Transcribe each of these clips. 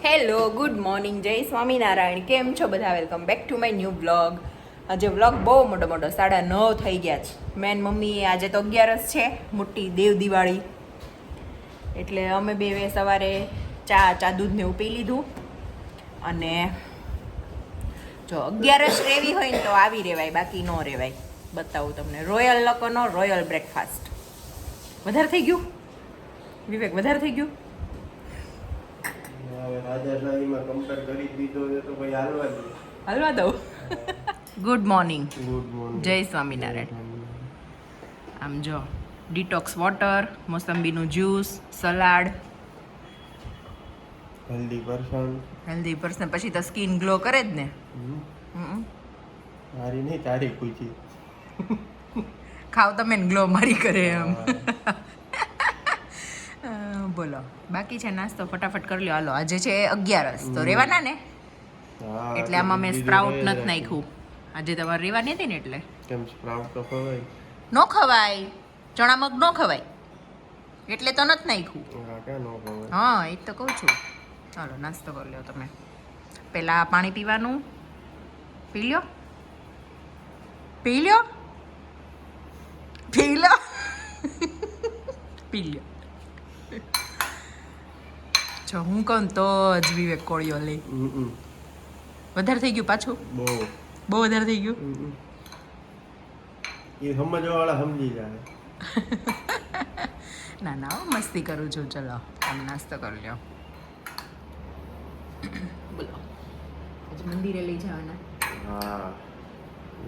Hello good morning જય સ્વામિનારાયણ. કેમ છો બધા? Welcome back to my new vlog. આજે વ્લોગ બહુ મોટો 9:30 થઈ ગયા છે. મેન મમ્મી આજે તો 11 છે, મોટી દેવ દિવાળી, એટલે અમે બે સવારે ચા દૂધ ને એવું પી લીધું. અને જો 11 રેવી હોય ને તો આવી રહેવાય, બાકી ન રહેવાય. બતાવું તમને રોયલ લોકોનો રોયલ બ્રેકફાસ્ટ. વધારે થઈ ગયું વિવેક? વધારે થઈ ગયું? હલવા દઉં. ગુડ મોર્નિંગ, જય સ્વામિનારાયણ. આમ જો ડિટોક્સ વોટર, મોસંબીનું જ્યુસ, સલાડ. હેલ્ધી પર્સન પછી તો સ્કિન ગ્લો કરે જ ને. મારી નહીં, તારી પૂછી. ખાવ તમે ને ગ્લો મારી કરે એમ. બોલો બાકી છે નાસ્તો ફટાફટ કરી લ્યો. હાલો આજે છે 11 તો રેવાના ને, એટલે આમાં મેં સ્પ્રાઉટ નથી નાખ્યું. આજે તમારે રેવાની હતી ને એટલે. કેમ સ્પ્રાઉટ તો ખવાય? ન ખવાય, ચણા મગ ન ખવાય એટલે તો નથી નાખ્યું. હા એ તો કહું છું. ચાલો નાસ્તો કરી લ્યો તમે. પેલા પાણી પીવાનું પી લ્યો, પી લ્યો, પી લો, પી લ્યો. જો હું કહું તો જ વિવેક કોળિયો લે. વધારે થઈ ગયું પાછું? બહુ વધારે થઈ ગયું. એ સમજવાવાળા સમજી જાય. ના ના મસ્તી કરું છું. ચલો આમ નાસ્તો કરી લ્યો. બોલો આજે મંદિરે લઈ જવાના? હા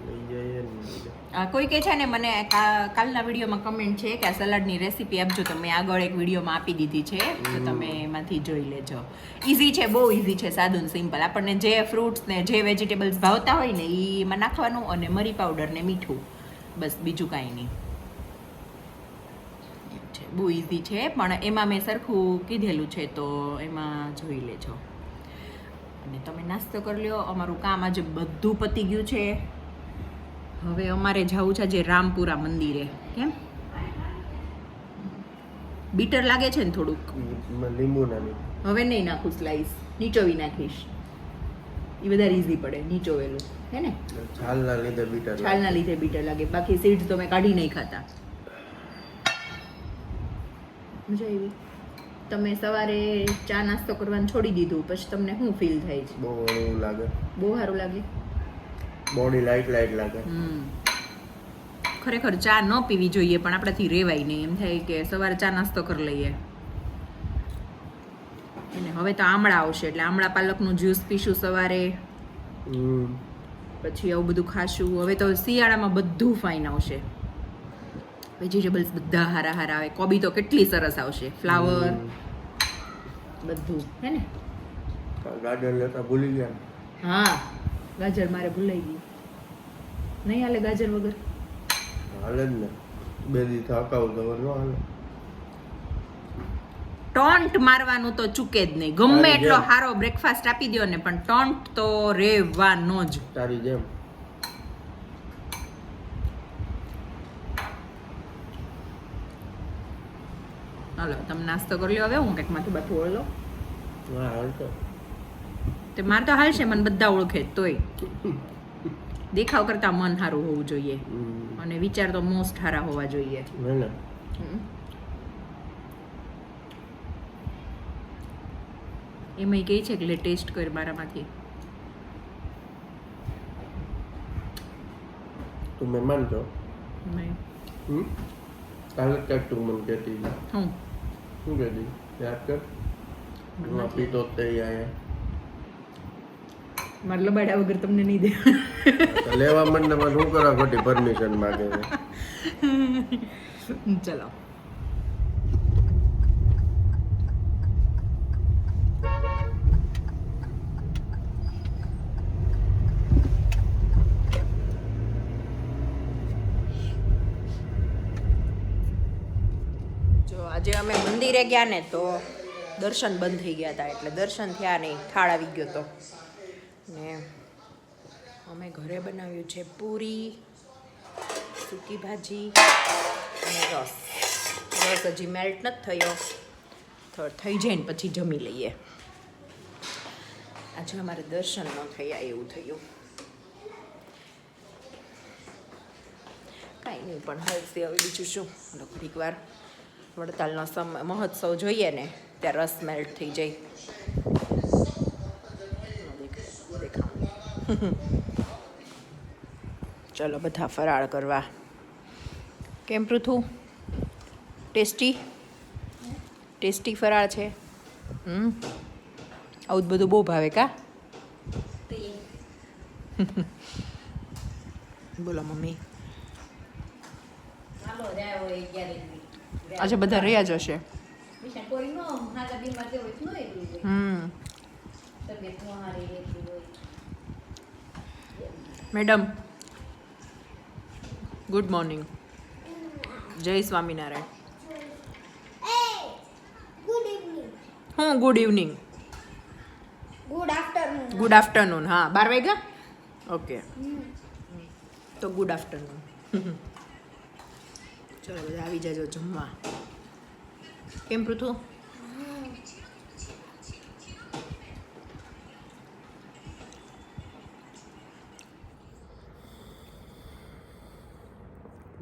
લઈ જઈએ ને. કોઈ કે છે ને મને કાલના વિડીયોમાં કમેન્ટ છે કે આ સલાડની રેસીપી આપજો, તો મેં આગળ એક વિડીયોમાં આપી દીધી છે, તો તમે એમાંથી જોઈ લેજો. ઇઝી છે, બહુ ઇઝી છે, સાદું ને સિમ્પલ. આપણને જે ફ્રૂટ્સ ને જે વેજીટેબલ્સ ભાવતા હોય ને એમાં નાખવાનું, અને મરી પાવડર ને મીઠું, બસ બીજું કાંઈ નહીં. બહુ ઇઝી છે, પણ એમાં મેં સરખું કીધેલું છે, તો એમાં જોઈ લેજો. અને તમે નાસ્તો કરી લ્યો. અમારું કામ આજે બધું પતી ગયું છે. હવે અમારે જવું છે આજે રામપુરા મંદિરે. કેમ બીટર લાગે છે ને થોડુંક? લીંબુ નાની હવે નહીં નાખું સ્લાઈસ, નીચોવી નાખીશ. એ વધારે ઇઝી પડે નીચોવેલું, હે ને? છાલના લીધે બીટર, છાલના લીધે બીટર લાગે, બાકી સીડ્સ તો મેં કાઢી નહીં ખાતા. મજા આવી? તમે સવારે ચા નાસ્તો કરવાનું છોડી દીધું પછી તમને શું ફીલ થાય છે? બહુ સારું લાગે. બહુ સારું લાગે, બોડી લાઈટ લાગે. ખરેખર ચા ન પીવી જોઈએ, પણ આપણાથી રેવાય નહીં. એમ થાય કે સવારે ચા નાસ્તો કરી લઈએ. અને હવે તો આમળા આવશે, એટલે આમળા પાલકનું જ્યુસ પીશું સવારે. પછી આવું બધું ખાશું. હવે તો શિયાળામાં બધું ફાઇન આવશે. વેજીટેબલ્સ બધા હારા આવે. કોબી તો કેટલી સરસ આવશે, ફ્લાવર બધું, હે ને? ગાજર લેતા ભૂલી ગયા. હા ગાજર મારે ભૂલાઈ ગઈ. નહીં હાલે ગાજર વગર? હાલે જ ને, 2 દી થાકાવ તો ન હાલે. ટોન્ટ મારવાનું તો ચૂકે જ નહીં. ગમે એટલો સારો બ્રેકફાસ્ટ આપી દો ને, પણ ટોન્ટ તો રેવાનો જ. તારી જેમ. હાલો તમે નાસ્તો કરી લો. હવે હું કંઈક માંથી બાથું ઓળલો. હા હાલતો. તે મારે તો હાલશે, મને બધા ઓળખે તોય. દેખાવ કરતા મન સારું હોવું જોઈએ, અને વિચાર તો મોસ્ટ સારા હોવા જોઈએ. એમાં કહે છે કે લે ટેસ્ટ કર મારામાંથી. તું મહેમાન છો? નહીં. કાલે ક્યાંક તું મને કહેતી. હું શું કહેતી? યાદ કર. પીતો તે આયા. મારે લબાડ્યા વગર તમને નહીં દે. લેવા મને શું કરવા ખોટી પરમિશન માંગે છે. ચલો આજે અમે મંદિરે ગયા ને તો દર્શન બંધ થઈ ગયા હતા, એટલે દર્શન થયા નહીં. થાળ આવી ગયો હતો ને અમે ઘરે બનાવ્યું છે પૂરી, સૂકી ભાજી અને રસ. રસ હજી મેલ્ટ નથી થયો, થઈ જાય ને પછી જમી લઈએ. આજે અમારે દર્શન ન થયા એવું થયું. કાંઈ નહીં, પણ હવે બીજું શું, ઘડીક વાર વડતાલનો મહોત્સવ જોઈએ ને ત્યાં રસ મેલ્ટ થઈ જાય. ચલો બધા ફરાળ કરવા. કેમ પૃથુ? ટેસ્ટી ફરાળ છે. આવું જ બધું બહુ ભાવે કા? બોલો મમ્મી. આજે બધા રહ્યા જ હશે. Madam good morning. જય સ્વામિનારાયણ. હું ગુડ ઇવનિંગ. Good afternoon. હા 12 વાગ્યા. ઓકે, તો ગુડ આફ્ટરનૂન. ચલો બધા આવી જાજો જમવા. કેમ પૃથુ?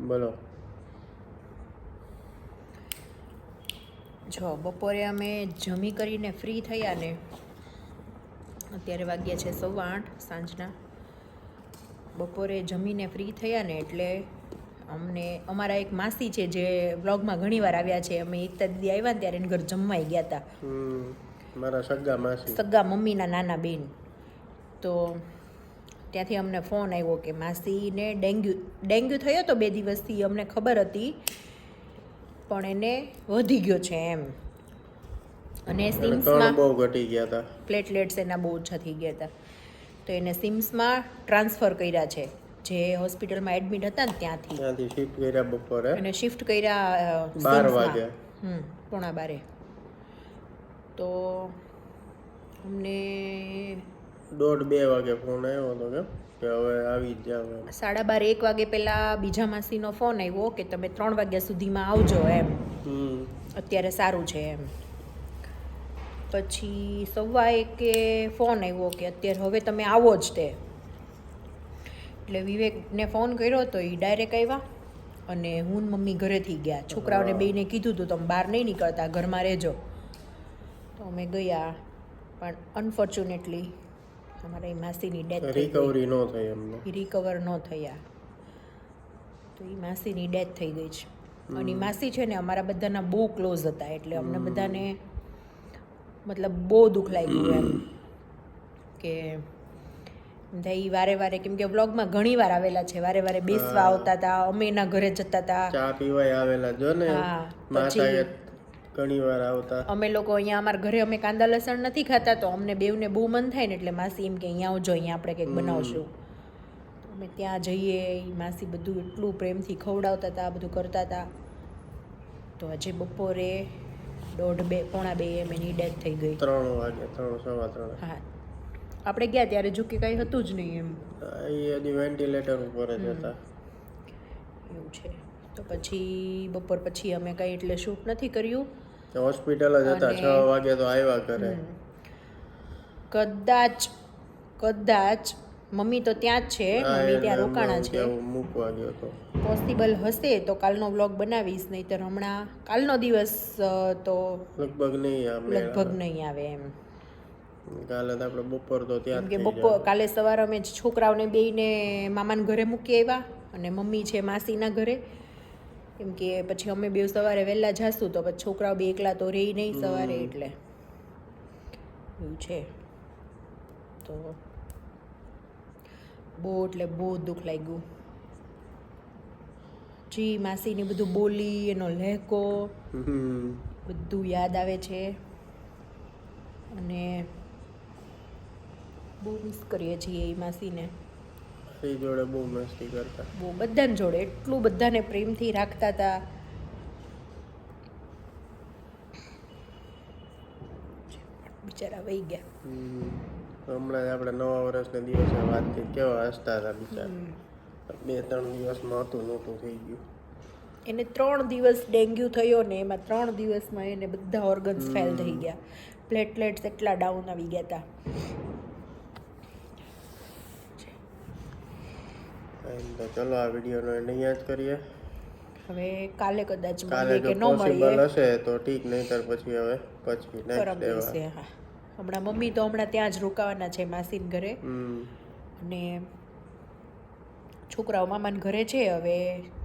બોલો. જો બપોરે અમે જમી કરીને ફ્રી થયા ને અત્યારે વાગ્યા છે 8:15 સાંજના. બપોરે જમીને ફ્રી થયા ને એટલે અમને અમારા એક માસી છે જે વ્લોગમાં ઘણીવાર આવ્યા છે. અમે એકતા દીદી આવ્યા ને ત્યારે એને ઘર જમવાઈ ગયા હતા. મારા સગા માસી, સગા મમ્મીના નાના બેન. તો ત્યાંથી અમને ફોન આવ્યો કે માસીને ડેન્ગ્યુ થયો તો 2 દિવસથી. અમને ખબર હતી પણ એને વધી ગયો છે એમ. અને સિમ્સમાં બહુ ઘટી ગયા હતા, પ્લેટલેટ્સ એના બહુ ઓછા થઈ ગયા હતા. તો એને સિમ્સમાં ટ્રાન્સફર કર્યા છે. જે હોસ્પિટલમાં એડમિટ હતા ને ત્યાંથી શિફ્ટ કર્યા બપોરે. અને શિફ્ટ કર્યા 12 વાગે. 12:15. તો અમને 1:30-2 વાગે ફોન આવ્યો હતો કે હવે આવી જ જાવ. 12:30-1 વાગે પહેલાં બીજા માસીનો ફોન આવ્યો કે તમે 3 વાગ્યા સુધીમાં આવજો એમ, અત્યારે સારું છે એમ. પછી 1:15 ફોન આવ્યો કે અત્યારે હવે તમે આવો જ તે. એટલે વિવેકને ફોન કર્યો તો એ ડાયરેક્ટ આવ્યા અને હું ને મમ્મી ઘરેથી ગયા. છોકરાઓને બેયને કીધું હતું તમે બહાર નહીં નીકળતા, ઘરમાં રહેજો. તો અમે ગયા, પણ અનફોર્ચ્યુનેટલી અમારા એ માસીની ડેથ રિકવરી ન થઈ. અમને રિકવર ન થયા. તો એ માસીની ડેથ થઈ ગઈ છે. અને એ માસી છે ને અમારા બધાના બહુ ક્લોઝ હતા, એટલે અમને બધાને મતલબ બહુ દુઃખ લાગ્યું એમ કે એ વારે કેમ કે વ્લોગમાં ઘણી વાર આવેલા છે, વારે બેસવા આવતા હતા, અમે એના ઘરે જતા હતા, ચા પીવાય આવેલા જો ને. માતાએ ઘણી વાર આવતા. અમે લોકો અહીંયા અમારા ઘરે અમે કાંદા લસણ નથી ખાતા, તો અમને બેવને બહુ મન થાય ને એટલે માસી એમ કે અહીંયા આવજો, અહીંયા આપણે કંઈક બનાવશું. અમે ત્યાં જઈએ, માસી બધું એટલું પ્રેમથી ખવડાવતા હતા, બધું કરતા હતા. તો આજે બપોરે 1:30-2 એની ડેથ થઈ ગઈ. 3 વાગે, 3:15. હા, આપણે ગયા ત્યારે જો કે કંઈ હતું જ નહીં એમ. એ હજી વેન્ટિલેટર ઉપર જ હતા. એવું છે. તો પછી બપોર પછી અમે કંઈ એટલે શૂટ નથી કર્યું. હોસ્પિટલ જ હતા. 6 વાગે તો આવ્યા ઘરે. કદાચ મમ્મી તો ત્યાં જ છે, મમ્મી ત્યાં રોકાણા છે. મૂકવા ગયો તો. પોસિબલ હશે તો કાલનો વ્લોગ બનાવીશ, નહીંતર હમણાં કાલનો દિવસ તો લગભગ નહીં આવે એમ. કાલે તો આપણે બપોર તો ત્યાં કે કાલે સવારે અમે છોકરાઓને બેયને મામાના ઘરે મૂકી આવ્યા અને મમ્મી છે માસીના ઘરે. કેમ કે પછી અમે બે સવારે વહેલા જાશું તો પછી છોકરાઓ બે એકલા તો રહી નહીં સવારે, એટલે એવું છે. તો બહુ દુઃખ લાગ્યું. જી માસીની બધું બોલી, એનો લહેકો બધું યાદ આવે છે અને બહુ મિસ કરીએ છીએ એ માસીને. એ જોડે બહુ મસ્તી કરતા, બહુ બધાને જોડે એટલું બધાને પ્રેમથી રાખતા હતા. બિચારા વહી ગયા. હમણાં આપણે નવા વર્ષના દિવસે વાત થઈ, કેવા હસતા હતા બિચારા. 2-3 દિવસમાં હતું નહોતું થઈ ગયું. એને 3 દિવસ ડેન્ગ્યુ થયો ને એમાં 3 દિવસમાં એને બધા ઓર્ગન્સ ફેલ થઈ ગયા. પ્લેટલેટ્સ એટલા ડાઉન આવી ગયા હતા. એમ તો ચલો આ વિડીયોનો એન્ડ અહીંયા જ કરીએ. હવે કાલે કદાચ કાલે મળીએ જો કે ન પોસિબલ મળીએ હશે તો ઠીક, નહીંતર પછી હવે પછી પરમ નેક્સ્ટ ડે. દિવસે. હા, હમણાં મમ્મી તો હમણાં ત્યાં જ રોકાવાના છે માસીન ઘરે, અને છોકરાઓ મામાના ઘરે છે. હવે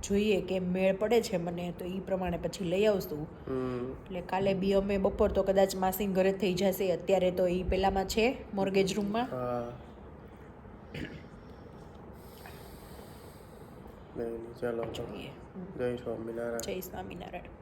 જોઈએ કે મેળ પડે છે મને તો એ પ્રમાણે પછી લઈ આવશું. એટલે કાલે બી અમે બપોર તો કદાચ માસીન ઘરે થઈ જશે. અત્યારે તો એ પેલામાં છે મોર્ગેજ રૂમમાં. હા નહીં ચાલો તો જોઈએ. જય સ્વામિનારાયણ. જય સ્વામિનારાયણ.